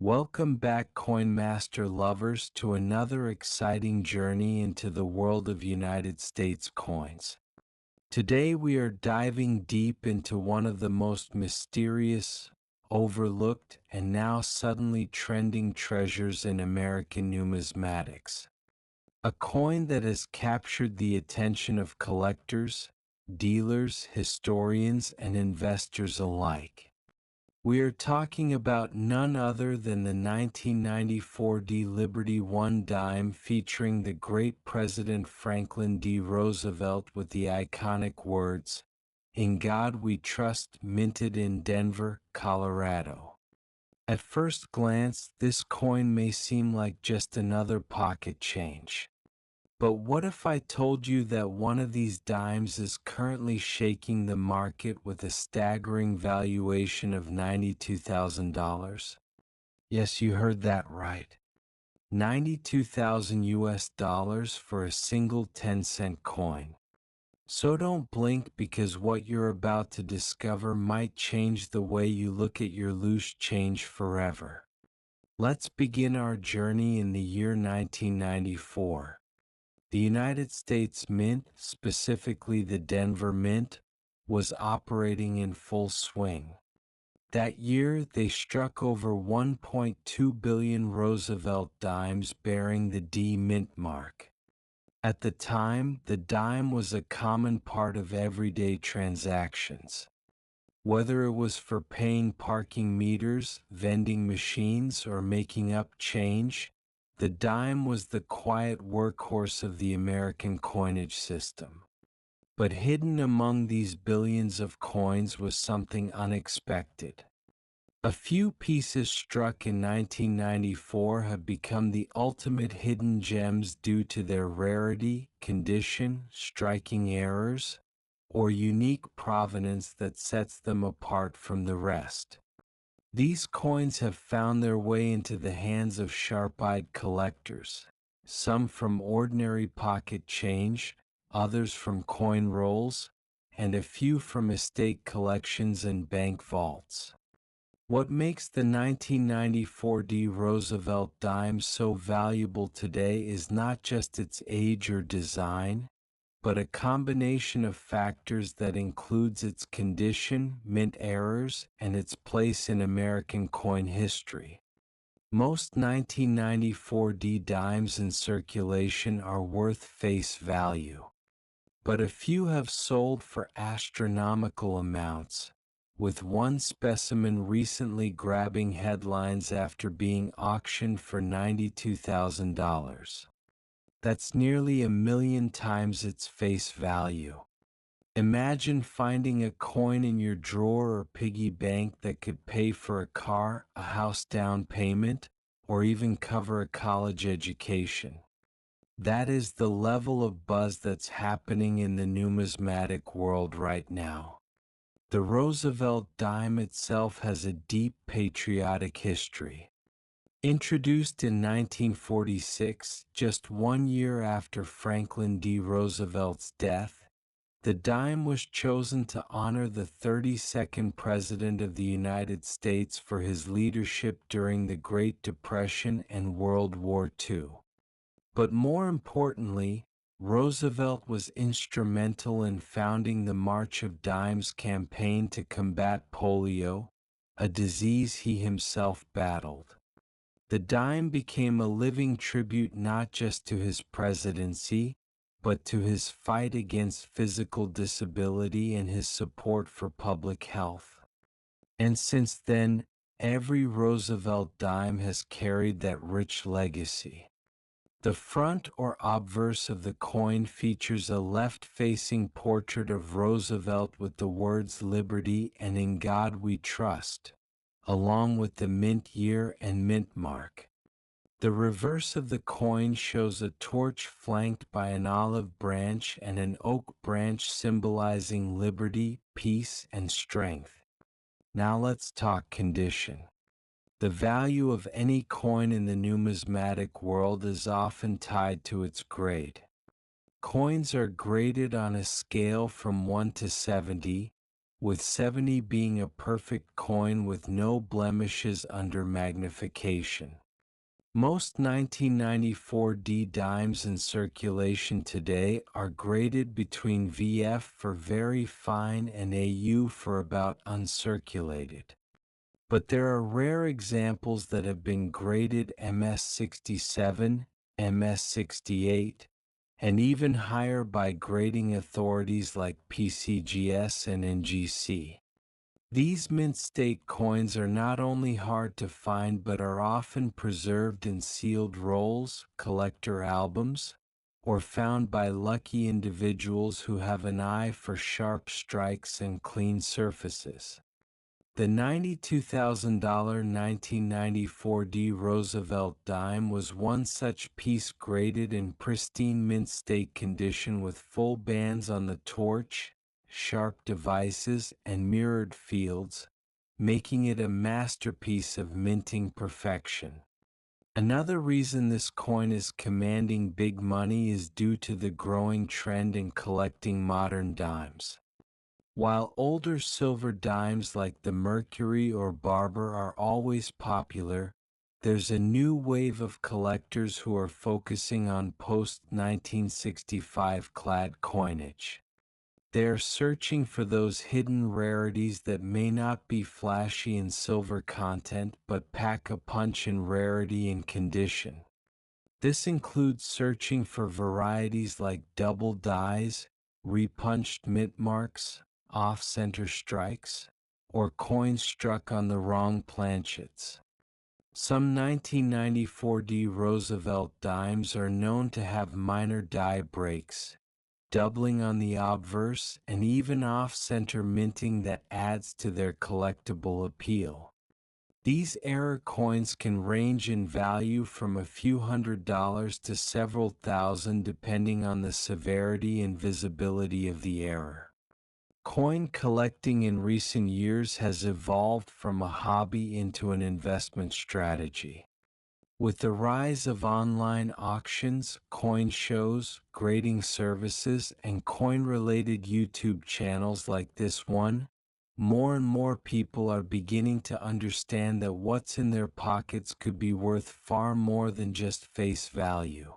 Welcome back, Coin Master lovers, to another exciting journey into the world of United States coins. Today we are diving deep into one of the most mysterious, overlooked, and now suddenly trending treasures in American numismatics. A coin that has captured the attention of collectors, dealers, historians, and investors alike. We are talking about none other than the 1994 D Liberty One dime featuring the great President Franklin D. Roosevelt with the iconic words, "In God We Trust," minted in Denver, Colorado. At first glance, this coin may seem like just another pocket change. But what if I told you that one of these dimes is currently shaking the market with a staggering valuation of $92,000? Yes, you heard that right. 92,000 US dollars for a single 10-cent coin. So don't blink, because what you're about to discover might change the way you look at your loose change forever. Let's begin our journey in the year 1994. The United States Mint, specifically the Denver Mint, was operating in full swing. That year, they struck over 1.2 billion Roosevelt dimes bearing the D Mint mark. At the time, the dime was a common part of everyday transactions. Whether it was for paying parking meters, vending machines, or making up change, the dime was the quiet workhorse of the American coinage system. But hidden among these billions of coins was something unexpected. A few pieces struck in 1994 have become the ultimate hidden gems due to their rarity, condition, striking errors, or unique provenance that sets them apart from the rest. These coins have found their way into the hands of sharp-eyed collectors, some from ordinary pocket change, others from coin rolls, and a few from estate collections and bank vaults. What makes the 1994 D Roosevelt dime so valuable today is not just its age or design, but a combination of factors that includes its condition, mint errors, and its place in American coin history. Most 1994 D dimes in circulation are worth face value, but a few have sold for astronomical amounts, with one specimen recently grabbing headlines after being auctioned for $92,000. That's nearly 1,000,000 times its face value. Imagine finding a coin in your drawer or piggy bank that could pay for a car, a house down payment, or even cover a college education. That is the level of buzz that's happening in the numismatic world right now. The Roosevelt dime itself has a deep patriotic history. Introduced in 1946, just 1 year after Franklin D. Roosevelt's death, the dime was chosen to honor the 32nd President of the United States for his leadership during the Great Depression and World War II. But more importantly, Roosevelt was instrumental in founding the March of Dimes campaign to combat polio, a disease he himself battled. The dime became a living tribute not just to his presidency, but to his fight against physical disability and his support for public health. And since then, every Roosevelt dime has carried that rich legacy. The front or obverse of the coin features a left-facing portrait of Roosevelt with the words "Liberty" and "In God We Trust," along with the mint year and mint mark. The reverse of the coin shows a torch flanked by an olive branch and an oak branch symbolizing liberty, peace, and strength. Now let's talk condition. The value of any coin in the numismatic world is often tied to its grade. Coins are graded on a scale from 1 to 70, with 70 being a perfect coin with no blemishes under magnification. Most 1994D dimes in circulation today are graded between VF for very fine and AU for about uncirculated. But there are rare examples that have been graded MS67, MS68, and even higher by grading authorities like PCGS and NGC. These mint state coins are not only hard to find but are often preserved in sealed rolls, collector albums, or found by lucky individuals who have an eye for sharp strikes and clean surfaces. The $92,000 1994D Roosevelt dime was one such piece graded in pristine mint state condition with full bands on the torch, sharp devices, and mirrored fields, making it a masterpiece of minting perfection. Another reason this coin is commanding big money is due to the growing trend in collecting modern dimes. While older silver dimes like the Mercury or Barber are always popular, there's a new wave of collectors who are focusing on post-1965 clad coinage. They are searching for those hidden rarities that may not be flashy in silver content but pack a punch in rarity and condition. This includes searching for varieties like double dies, repunched mint marks, off-center strikes, or coins struck on the wrong planchets. Some 1994D Roosevelt dimes are known to have minor die breaks, doubling on the obverse, and even off-center minting that adds to their collectible appeal. These error coins can range in value from a few $100s to several thousand depending on the severity and visibility of the error. Coin collecting in recent years has evolved from a hobby into an investment strategy. With the rise of online auctions, coin shows, grading services, and coin-related YouTube channels like this one, more and more people are beginning to understand that what's in their pockets could be worth far more than just face value.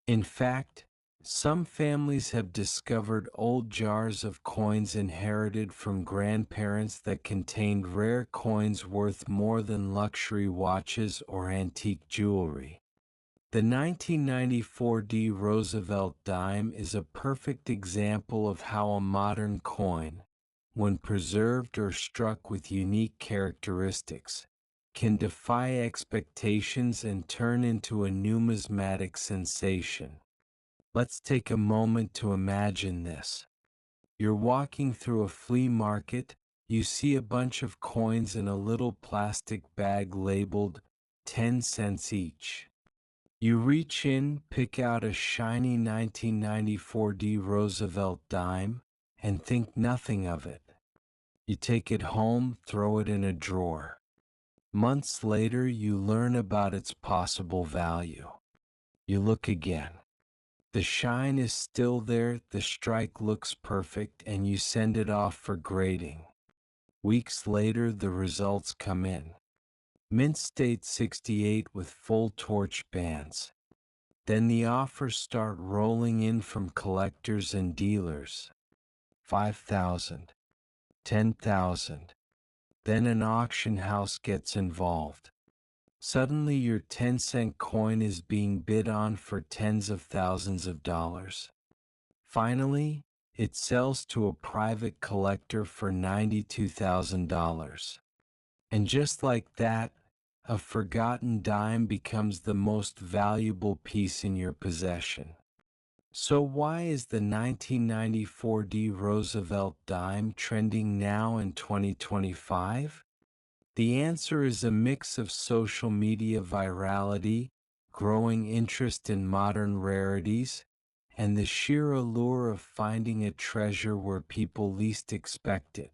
In fact, some families have discovered old jars of coins inherited from grandparents that contained rare coins worth more than luxury watches or antique jewelry. The 1994D Roosevelt dime is a perfect example of how a modern coin, when preserved or struck with unique characteristics, can defy expectations and turn into a numismatic sensation. Let's take a moment to imagine this. You're walking through a flea market, you see a bunch of coins in a little plastic bag labeled 10 cents each. You reach in, pick out a shiny 1994D Roosevelt dime, and think nothing of it. You take it home, throw it in a drawer. Months later, you learn about its possible value. You look again. The shine is still there, the strike looks perfect, and you send it off for grading. Weeks later, the results come in. Mint state 68 with full torch bands. Then the offers start rolling in from collectors and dealers. 5,000, 10,000. Then an auction house gets involved. Suddenly your 10-cent coin is being bid on for tens of thousands of dollars. Finally, it sells to a private collector for $92,000. And just like that, a forgotten dime becomes the most valuable piece in your possession. So why is the 1994D Roosevelt dime trending now in 2025? The answer is a mix of social media virality, growing interest in modern rarities, and the sheer allure of finding a treasure where people least expect it.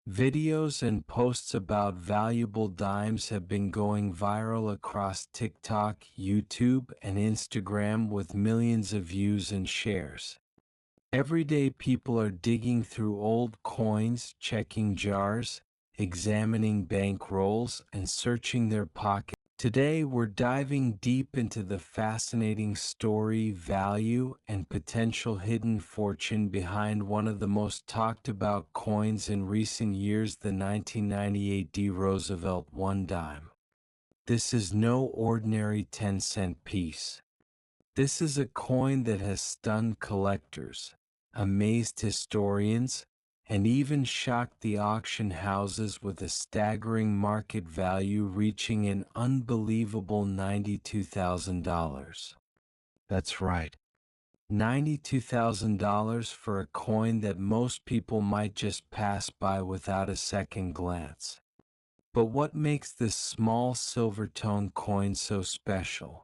Videos and posts about valuable dimes have been going viral across TikTok, YouTube, and Instagram with millions of views and shares. Everyday people are digging through old coins, checking jars, examining bank rolls, and searching their pockets. Today, we're diving deep into the fascinating story, value, and potential hidden fortune behind one of the most talked about coins in recent years, the 1998 D. Roosevelt one dime. This is no ordinary 10-cent piece. This is a coin that has stunned collectors, amazed historians, and even shocked the auction houses with a staggering market value reaching an unbelievable $92,000. That's right, $92,000 for a coin that most people might just pass by without a second glance. But what makes this small silver-tone coin so special?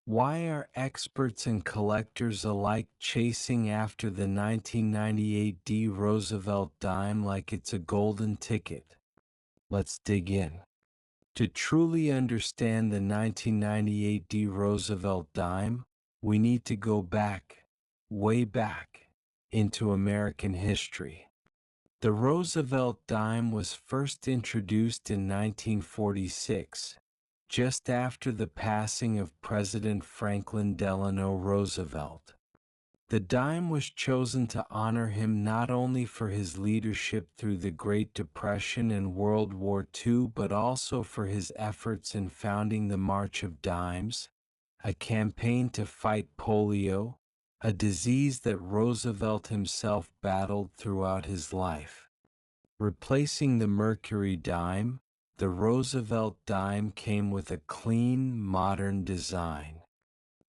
Why are experts and collectors alike chasing after the 1998 D. Roosevelt dime like it's a golden ticket? Let's dig in. To truly understand the 1998 D. Roosevelt dime, we need to go back, way back, into American history. The Roosevelt dime was first introduced in 1946, just after the passing of President Franklin Delano Roosevelt. The dime was chosen to honor him not only for his leadership through the Great Depression and World War II but also for his efforts in founding the March of Dimes, a campaign to fight polio, a disease that Roosevelt himself battled throughout his life. Replacing the Mercury dime, the Roosevelt dime came with a clean, modern design.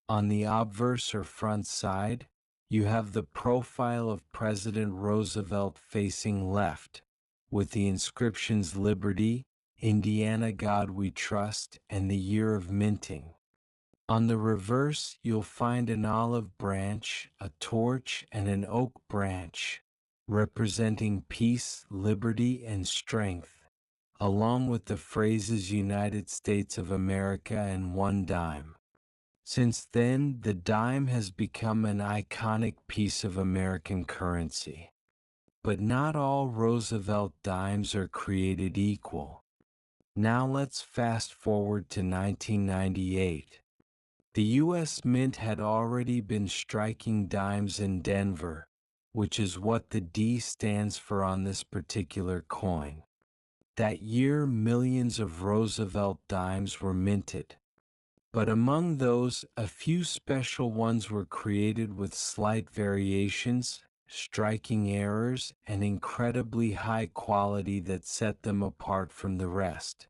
On the obverse or front side, you have the profile of President Roosevelt facing left, with the inscriptions Liberty, Indiana God We Trust, and the year of minting. On the reverse, you'll find an olive branch, a torch, and an oak branch, representing peace, liberty, and strength, along with the phrases United States of America and one dime. Since then, the dime has become an iconic piece of American currency. But not all Roosevelt dimes are created equal. Now let's fast forward to 1998. The U.S. Mint had already been striking dimes in Denver, which is what the D stands for on this particular coin. That year, millions of Roosevelt dimes were minted. But among those, a few special ones were created with slight variations, striking errors, and incredibly high quality that set them apart from the rest.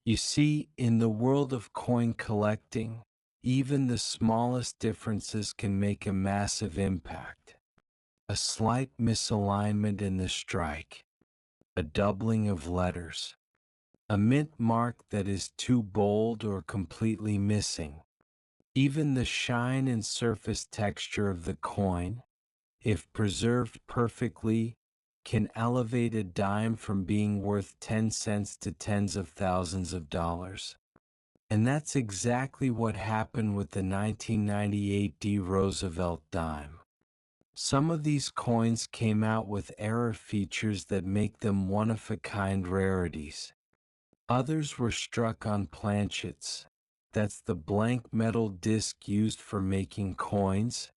You see, in the world of coin collecting, even the smallest differences can make a massive impact. A slight misalignment in the strike, a doubling of letters, a mint mark that is too bold or completely missing. Even the shine and surface texture of the coin, if preserved perfectly, can elevate a dime from being worth 10 cents to tens of thousands of dollars. And that's exactly what happened with the 1998 D. Roosevelt dime. Some of these coins came out with error features that make them one-of-a-kind rarities. Others were struck on planchets. That's the blank metal disc used for making coins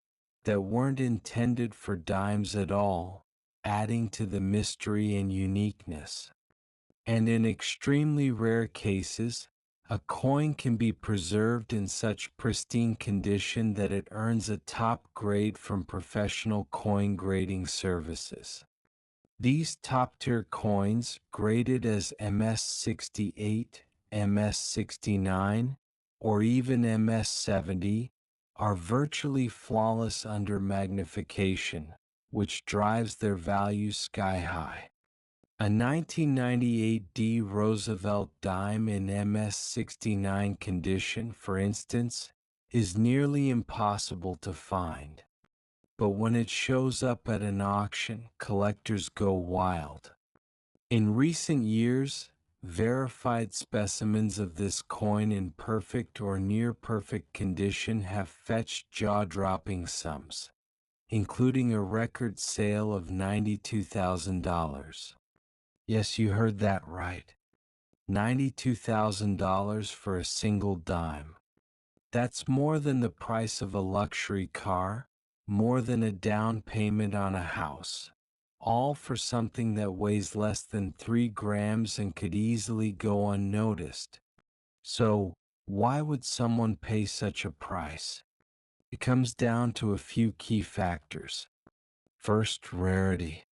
that weren't intended for dimes at all, adding to the mystery and uniqueness. And in extremely rare cases, a coin can be preserved in such pristine condition that it earns a top grade from professional coin grading services. These top-tier coins, graded as MS-68, MS-69, or even MS-70, are virtually flawless under magnification, which drives their value sky high. A 1998 D. Roosevelt dime in MS-69 condition, for instance, is nearly impossible to find. But when it shows up at an auction, collectors go wild. In recent years, verified specimens of this coin in perfect or near-perfect condition have fetched jaw-dropping sums. including a record sale of $92,000. Yes, you heard that right. $92,000 for a single dime. That's more than the price of a luxury car, more than a down payment on a house. All for something that weighs less than 3 grams and could easily go unnoticed. So, why would someone pay such a price? It comes down to a few key factors. First, rarity.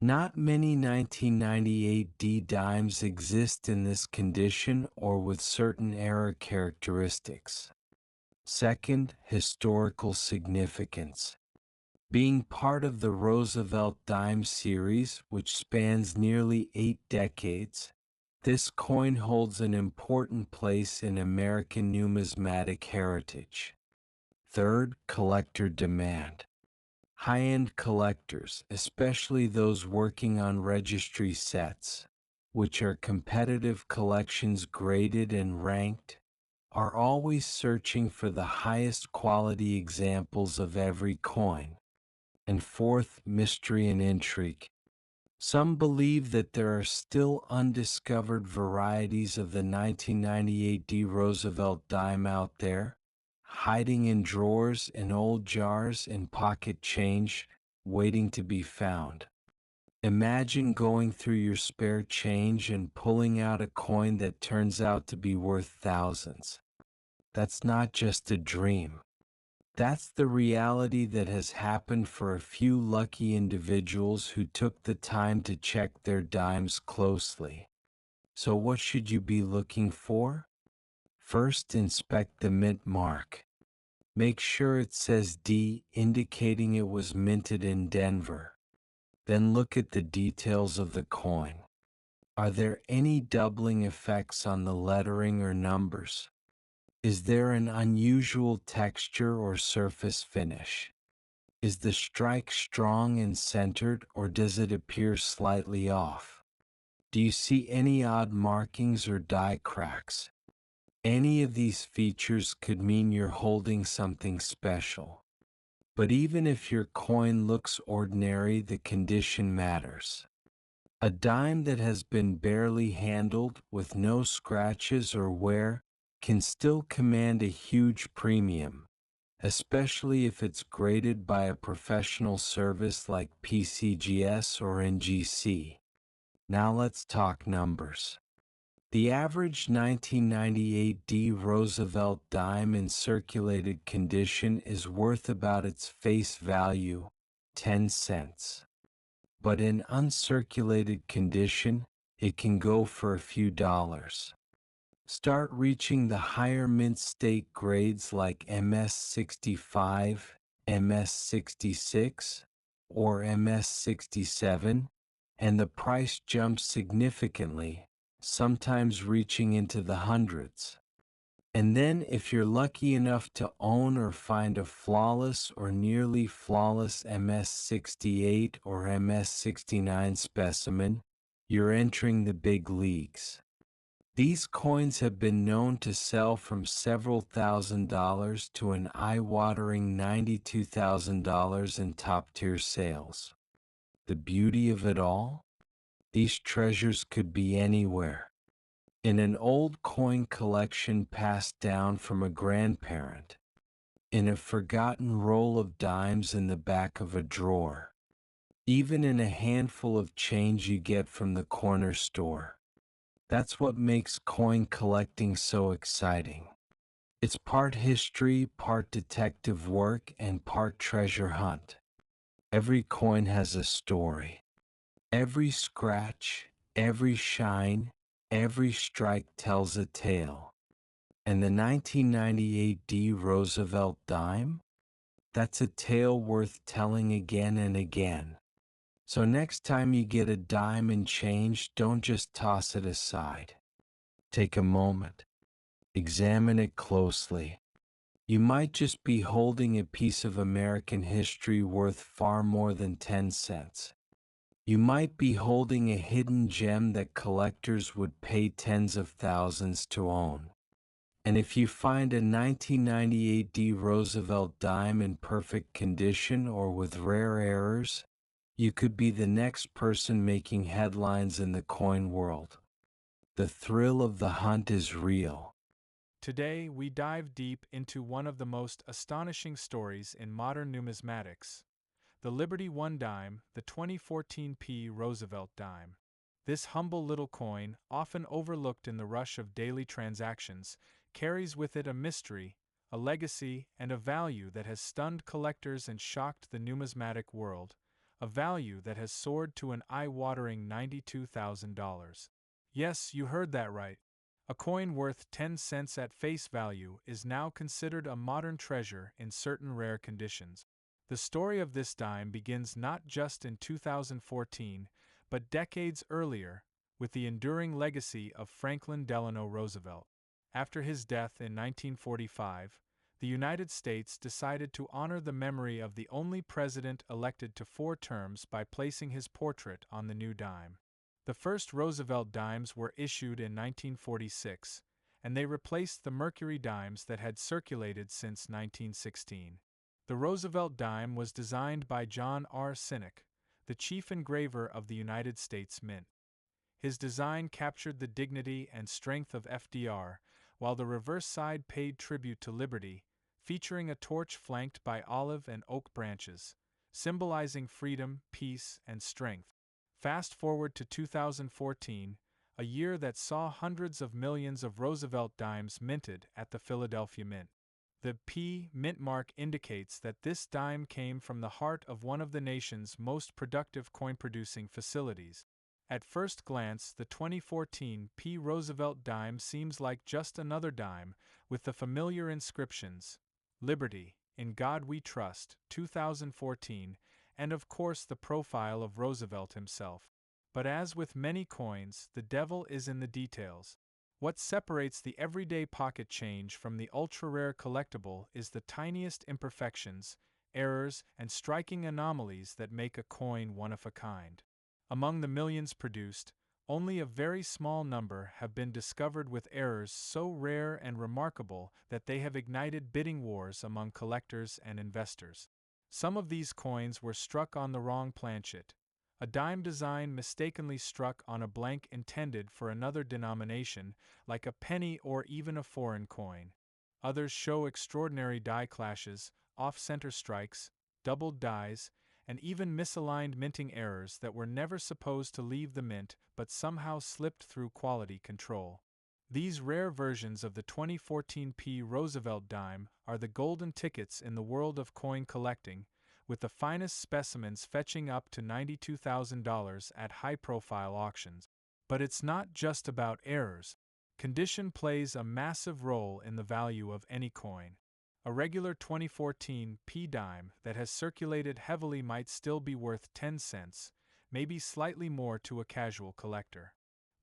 Not many 1998 D dimes exist in this condition or with certain era characteristics. Second, historical significance. Being part of the Roosevelt dime series, which spans nearly 8 decades, this coin holds an important place in American numismatic heritage. Third, collector demand. High-end collectors, especially those working on registry sets, which are competitive collections graded and ranked, are always searching for the highest quality examples of every coin. And fourth, mystery and intrigue. Some believe that there are still undiscovered varieties of the 1998 D Roosevelt dime out there, hiding in drawers and old jars and pocket change, waiting to be found. Imagine going through your spare change and pulling out a coin that turns out to be worth thousands. That's not just a dream. That's the reality that has happened for a few lucky individuals who took the time to check their dimes closely. So what should you be looking for? First, inspect the mint mark. Make sure it says D, indicating it was minted in Denver. Then look at the details of the coin. Are there any doubling effects on the lettering or numbers? Is there an unusual texture or surface finish? Is the strike strong and centered, or does it appear slightly off? Do you see any odd markings or die cracks? Any of these features could mean you're holding something special. But even if your coin looks ordinary, the condition matters. A dime that has been barely handled, with no scratches or wear, can still command a huge premium, especially if it's graded by a professional service like PCGS or NGC. Now let's talk numbers. The average 1998 D Roosevelt dime in circulated condition is worth about its face value, 10 cents. But in uncirculated condition, it can go for a few dollars. Start reaching the higher mint state grades like MS65, MS66, or MS67, and the price jumps significantly, sometimes reaching into the hundreds. And then if you're lucky enough to own or find a flawless or nearly flawless MS68 or MS69 specimen, you're entering the big leagues. These coins have been known to sell from several $1,000s to an eye-watering $92,000 in top-tier sales. The beauty of it all? These treasures could be anywhere. In an old coin collection passed down from a grandparent. In a forgotten roll of dimes in the back of a drawer. Even in a handful of change you get from the corner store. That's what makes coin collecting so exciting. It's part history, part detective work, and part treasure hunt. Every coin has a story. Every scratch, every shine, every strike tells a tale. And the 1998 D Roosevelt dime? That's a tale worth telling again and again. So next time you get a dime and change, don't just toss it aside. Take a moment. Examine it closely. You might just be holding a piece of American history worth far more than 10 cents. You might be holding a hidden gem that collectors would pay tens of thousands to own. And if you find a 1998 D Roosevelt dime in perfect condition or with rare errors, you could be the next person making headlines in the coin world. The thrill of the hunt is real. Today, we dive deep into one of the most astonishing stories in modern numismatics, the Liberty One dime, the 2014 P. Roosevelt dime. This humble little coin, often overlooked in the rush of daily transactions, carries with it a mystery, a legacy, and a value that has stunned collectors and shocked the numismatic world, a value that has soared to an eye-watering $92,000. Yes, you heard that right. A coin worth 10 cents at face value is now considered a modern treasure in certain rare conditions. The story of this dime begins not just in 2014, but decades earlier, with the enduring legacy of Franklin Delano Roosevelt. After his death in 1945, the United States decided to honor the memory of the only president elected to 4 terms by placing his portrait on the new dime. The first Roosevelt dimes were issued in 1946, and they replaced the Mercury dimes that had circulated since 1916. The Roosevelt dime was designed by John R. Sinek, the chief engraver of the United States Mint. His design captured the dignity and strength of FDR, while the reverse side paid tribute to liberty, featuring a torch flanked by olive and oak branches, symbolizing freedom, peace, and strength. Fast forward to 2014, a year that saw hundreds of millions of Roosevelt dimes minted at the Philadelphia Mint. The P Mint mark indicates that this dime came from the heart of one of the nation's most productive coin-producing facilities. At first glance, the 2014 P Roosevelt dime seems like just another dime, with the familiar inscriptions, Liberty, In God We Trust, 2014, and of course the profile of Roosevelt himself. But as with many coins, the devil is in the details. What separates the everyday pocket change from the ultra-rare collectible is the tiniest imperfections, errors, and striking anomalies that make a coin one of a kind. Among the millions produced, only a very small number have been discovered with errors so rare and remarkable that they have ignited bidding wars among collectors and investors. Some of these coins were struck on the wrong planchet, a dime design mistakenly struck on a blank intended for another denomination, like a penny or even a foreign coin. Others show extraordinary die clashes, off-center strikes, doubled dies, and even misaligned minting errors that were never supposed to leave the mint but somehow slipped through quality control. These rare versions of the 2014 P. Roosevelt dime are the golden tickets in the world of coin collecting, with the finest specimens fetching up to $92,000 at high-profile auctions. But it's not just about errors. Condition plays a massive role in the value of any coin. A regular 2014 P dime that has circulated heavily might still be worth 10 cents, maybe slightly more to a casual collector.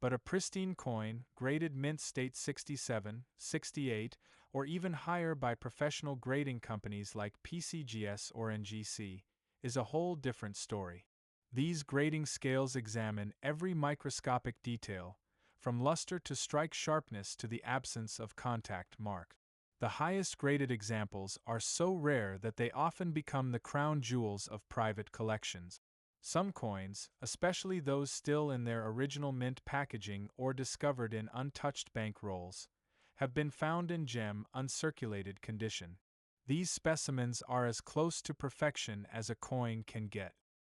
But a pristine coin, graded mint state 67, 68, or even higher by professional grading companies like PCGS or NGC, is a whole different story. These grading scales examine every microscopic detail, from luster to strike sharpness to the absence of contact mark. The highest graded examples are so rare that they often become the crown jewels of private collections. Some coins, especially those still in their original mint packaging or discovered in untouched bank rolls, have been found in gem uncirculated condition. These specimens are as close to perfection as a coin can get.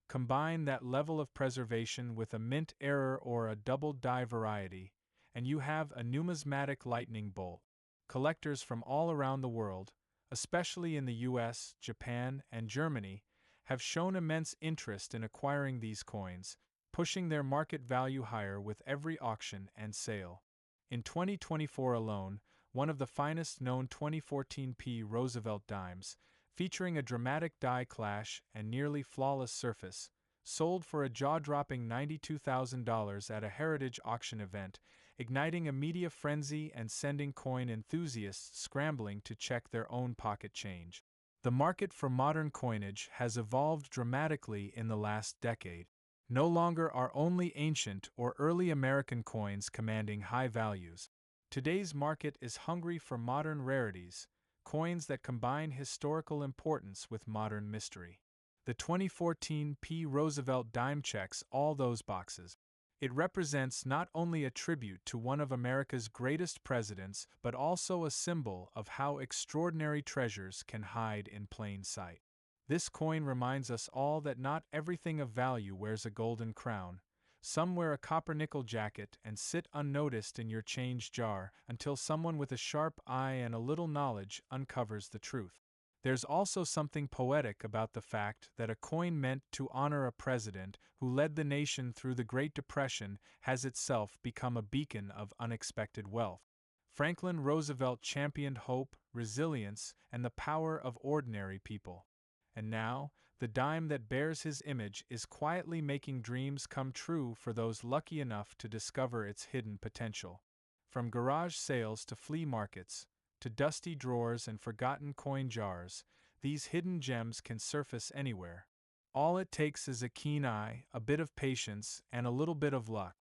Combine that level of preservation with a mint error or a double die variety, and you have a numismatic lightning bolt. Collectors from all around the world, especially in the US, Japan, and Germany, have shown immense interest in acquiring these coins, pushing their market value higher with every auction and sale. In 2024 alone, one of the finest known 2014 P. Roosevelt dimes, featuring a dramatic die clash and nearly flawless surface, sold for a jaw-dropping $92,000 at a heritage auction event, igniting a media frenzy and sending coin enthusiasts scrambling to check their own pocket change. The market for modern coinage has evolved dramatically in the last decade. No longer are only ancient or early American coins commanding high values. Today's market is hungry for modern rarities, coins that combine historical importance with modern mystery. The 2014 P. Roosevelt dime checks all those boxes. It represents not only a tribute to one of America's greatest presidents, but also a symbol of how extraordinary treasures can hide in plain sight. This coin reminds us all that not everything of value wears a golden crown. Some wear a copper-nickel jacket and sit unnoticed in your change jar until someone with a sharp eye and a little knowledge uncovers the truth. There's also something poetic about the fact that a coin meant to honor a president who led the nation through the Great Depression has itself become a beacon of unexpected wealth. Franklin Roosevelt championed hope, resilience, and the power of ordinary people. And now, the dime that bears his image is quietly making dreams come true for those lucky enough to discover its hidden potential. From garage sales to flea markets, to dusty drawers and forgotten coin jars, these hidden gems can surface anywhere. All it takes is a keen eye, a bit of patience, and a little bit of luck.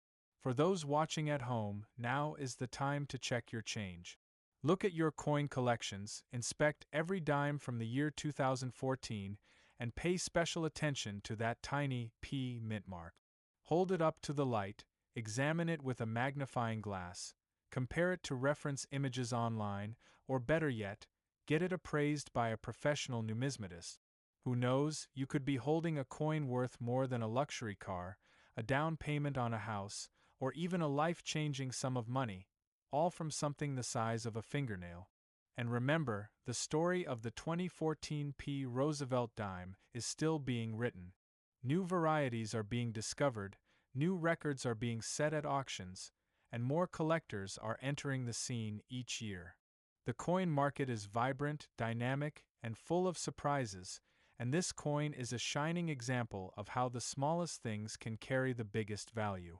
For those watching at home, now is the time to check your change. Look at your coin collections, inspect every dime from the year 2014, and pay special attention to that tiny P mint mark. Hold it up to the light, examine it with a magnifying glass, compare it to reference images online, or better yet, get it appraised by a professional numismatist. Who knows, you could be holding a coin worth more than a luxury car, a down payment on a house, or even a life-changing sum of money, all from something the size of a fingernail. And remember, the story of the 2014 P. Roosevelt dime is still being written. New varieties are being discovered, new records are being set at auctions, and more collectors are entering the scene each year. The coin market is vibrant, dynamic, and full of surprises, and this coin is a shining example of how the smallest things can carry the biggest value.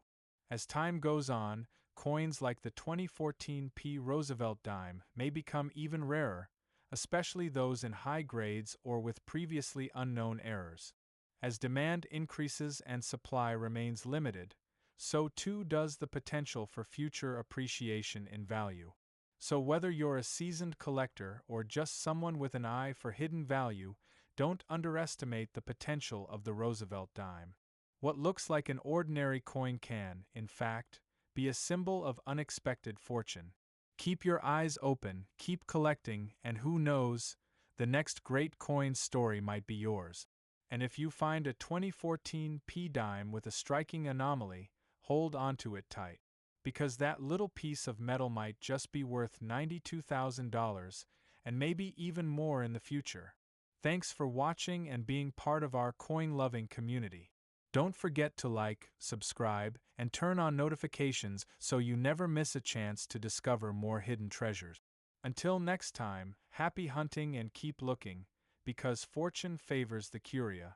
As time goes on, coins like the 2014 P. Roosevelt dime may become even rarer, especially those in high grades or with previously unknown errors. As demand increases and supply remains limited, so too does the potential for future appreciation in value. So whether you're a seasoned collector or just someone with an eye for hidden value, don't underestimate the potential of the Roosevelt dime. What looks like an ordinary coin can, in fact, be a symbol of unexpected fortune. Keep your eyes open, keep collecting, and who knows, the next great coin story might be yours. And if you find a 2014 P dime with a striking anomaly, hold onto it tight. Because that little piece of metal might just be worth $92,000, and maybe even more in the future. Thanks for watching and being part of our coin-loving community. Don't forget to like, subscribe, and turn on notifications so you never miss a chance to discover more hidden treasures. Until next time, happy hunting and keep looking, because fortune favors the curious.